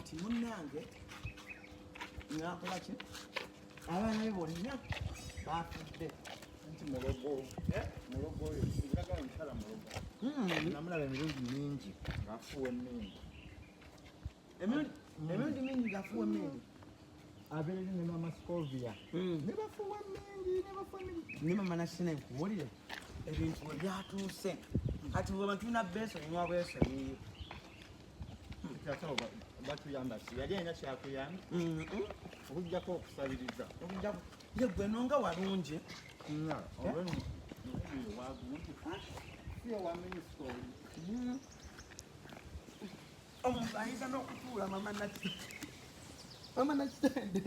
nti munnange nakola ki abaana be bonna bafudde nti mulogo oyo kiraga omusala mulogo namulaba emirundi mingi ng'afuuwa emmindi emirundi mingi ng'afuuwa emmindi abeerere ne Maama Scovia ne bafuuwa emmindi ne Maama Nakitende nkubuulire ebintu we byatuuse kati bwe batulina beesoni mwa bwesoniyo batuyamba ki yali alina kyakuyamba okuggyako okusabiriza ye gwe nonga walungi omuntu ayinza n'okutuula Maama Nakitende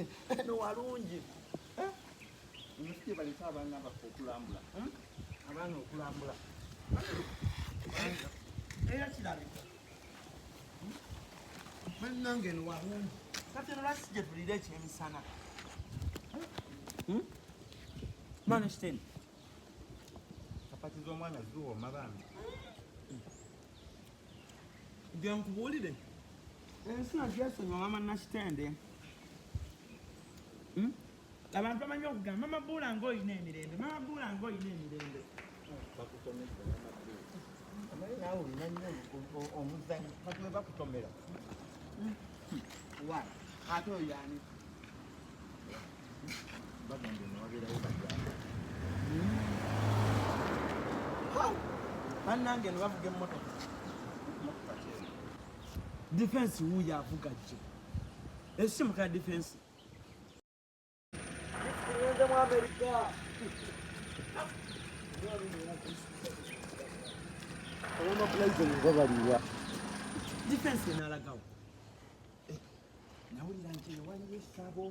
no walungi omusiki baleka abaana baffe okulambula abaana okulambula era kirabika bannange no walungi kati eno lwaki gye tulira ekyemisana Maama Nakitende kapati z'omwana ziwooma bambi gye nkubuulire ensina gyesonywa Maama Nakitende abantu bamanyi okugamba Maama Buula ng'olina emirembe Maama Buula ng'olina emirembe bakutomedde amaye naawe olina nnyo omuzanyi kati we bakutomera wa ate oyo yani bagambye newabeerayo bajamba bannange ne bavuga emmotoka defense wuuyo avuga jjo esimu ka defense ngende mu Amerika Maama Brighton babaliwa defense enalagawo nawulira nti waliwo essabo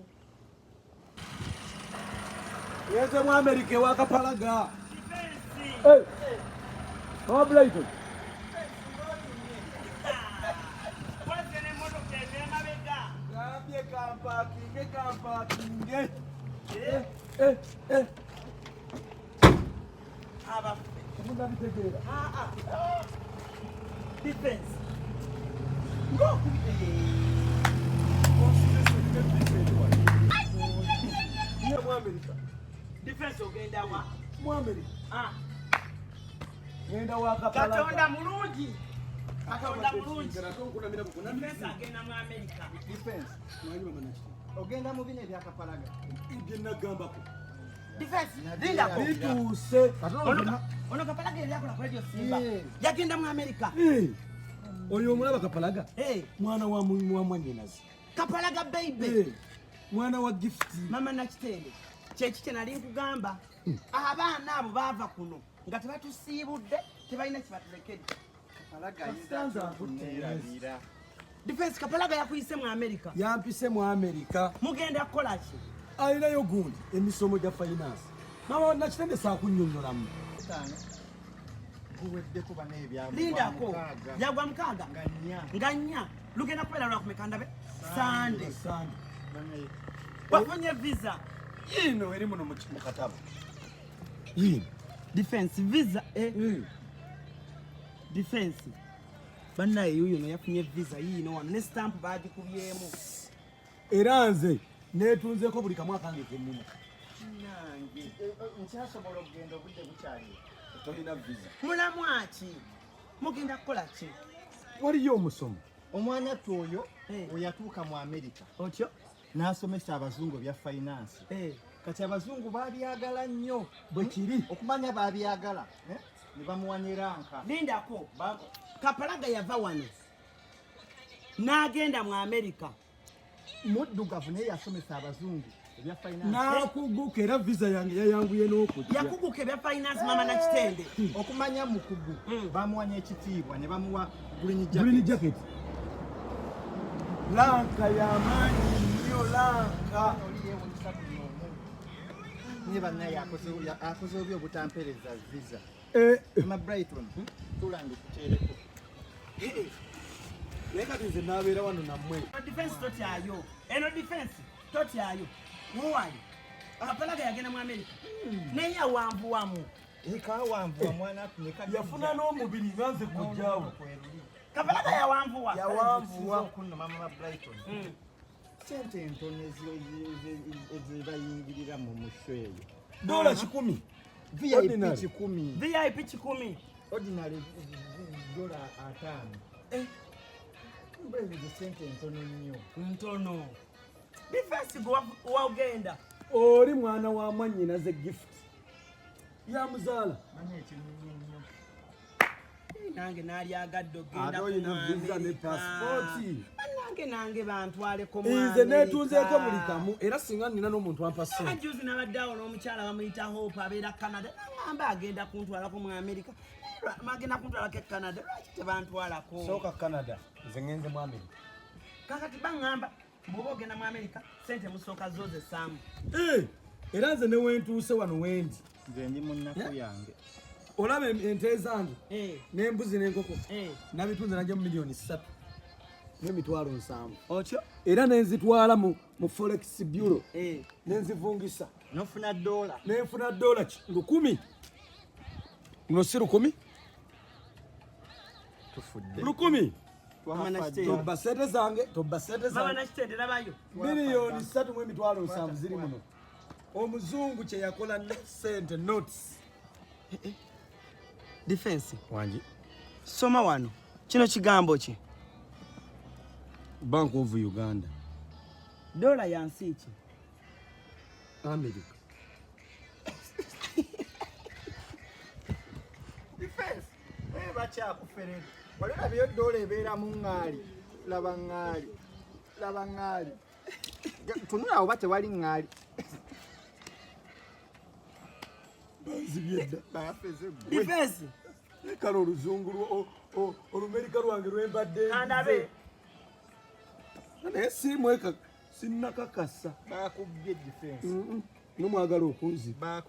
yeze mu Amerika ewa Kapalaga Maama Brighton gambye kampakinge mundabitegeera defense mu Amerika defense ogenda wa mu Amerika genda wa Kapalaga Katonda mulungi defense agenda mu Amerika defense manyi Maama Nakitende ogenda mu bino ebya Kapalaga ibye nagambako defense lindako bituuse ono Kapalaga eryakola ku radio Simba yagenda mu Amerika oyo omulaba Kapalaga mwana wa mwanyenazi Kapalaga baby mwana wa gift Maama Nakitende kyeki kye nali nkugamba abaana abo baava kuno nga tebatusiibudde tebalina kibatulekedde Kapalaga ayinza okuteerabira defense Kapalaga yakuyise mu Amerika yampise mu Amerika mugenda kukola ki alinayo gundi emisomo gya finance Maama Nakitende saakunnyonnyolamu guweddeko bana lindako yagwa mukaaga nga nnya lugenda kubeera lwakumekandabe sande wafunye visa yino eri muno mu katabo defense visa defense bannaye yuyo no yafunye visa yino wano ne stamp bagikubyemu era nze neetunzeeko buli kamwaka kange kennina nange nkyasobola okugenda obudde bukyali tolina visa mulamwaki mugenda kukola ki waliyo omusomo omwana oyo oyatuuka mu Amerika otyo n'asomesa abazungu ebya finance kati abazungu babyagala nnyo bwe kiri okumanya babyagala ne bamuwa ne ranka lindako Kapalaga yava wano n'agenda mu Amerika muddugavu naye yasomesa abazungu ebya finance n'akuguka era visa yange yayanguye n'okujja yakuguka ebya finance Maama Nakitende okumanya mukugu bamuwa n'ekitiibwa ne bamuwa green jacket lanka y'amaanyi nnyo lanka ne bannaye akoze obi obutampereza visa Maama Brighton tulange kuteereko naye kati nze n'abeera wano nammwe defense totyayo eno defense totyayo muwali Kapalaga yagenda mu Amerika naye yawanvuwamu kawanvuwa mwana yafuna n'omubiri nga nze kujjaawo Kapalaga yawanvuwa. Yawanvuwa kuno Maama Brighton. Sente entono ezibayingirira mu mushweyo. Dola 10. VIP Ordinary. 10. VIP 10. Ordinary dola 5. Mbele sente entono nnyo. Ntono. Defense wagenda. Oli mwana wa manyina ze gift. Ya muzala. Manye ekinyinyi nnyo. Nange nali agadde ogenda Ate olina visa ne passport. Nange bantwaleko mu Nze neetunzeeko buli kamu era singa nina n'omuntu ampa ssente. Ajuzi nabaddeawo n'omukyala bamuyita Hope abeera Canada naŋŋamba agenda kuntwalako mu America. Magenda kuntwalako e Canada lwaki tebantwalako? Sooka Canada nze ngenze mu America. Kakati baŋŋamba bw'oba ogenda mu America ssente musooka zoozesaamu. Era nze ne wentuuse wano wendi. Nze ndi mu nnaku yange. Olaba ente zange n'embuzi n'enkoko nabitunze najja mu miliyoni 3 n'emitwalo 7. Otyo? Era nenzitwala mu Forex Bureau nenzivungisa. Nofuna dola. Nenfuna dola 10,000. Luno si 10,000? Tufudde. 10,000. Twafadde. Tobba ssente zange, tobba ssente Baba zange. nakitende labayo. Miliyoni 3 mu emitwalo 7 ziri muno. Omuzungu kye yakola ne ssente notes. Defense. Wangi. Soma wano. Kino kigambo ki? Bank of Uganda. Dola ya nsi ki? America. Defense. Bakyakuferera. Walina byo dola ebeera mu ŋŋaali. Laba ŋŋaali. Laba ŋŋaali. Tunula awo bate wali ŋŋaali. Bazibyedda. Bayafeze gwe. Defense. Kale oluzungu olumerika lwange lwembadde. Kandabe. Naye sirimweka sinnakakasa. Bakubye defense. Nomwagala okunziba.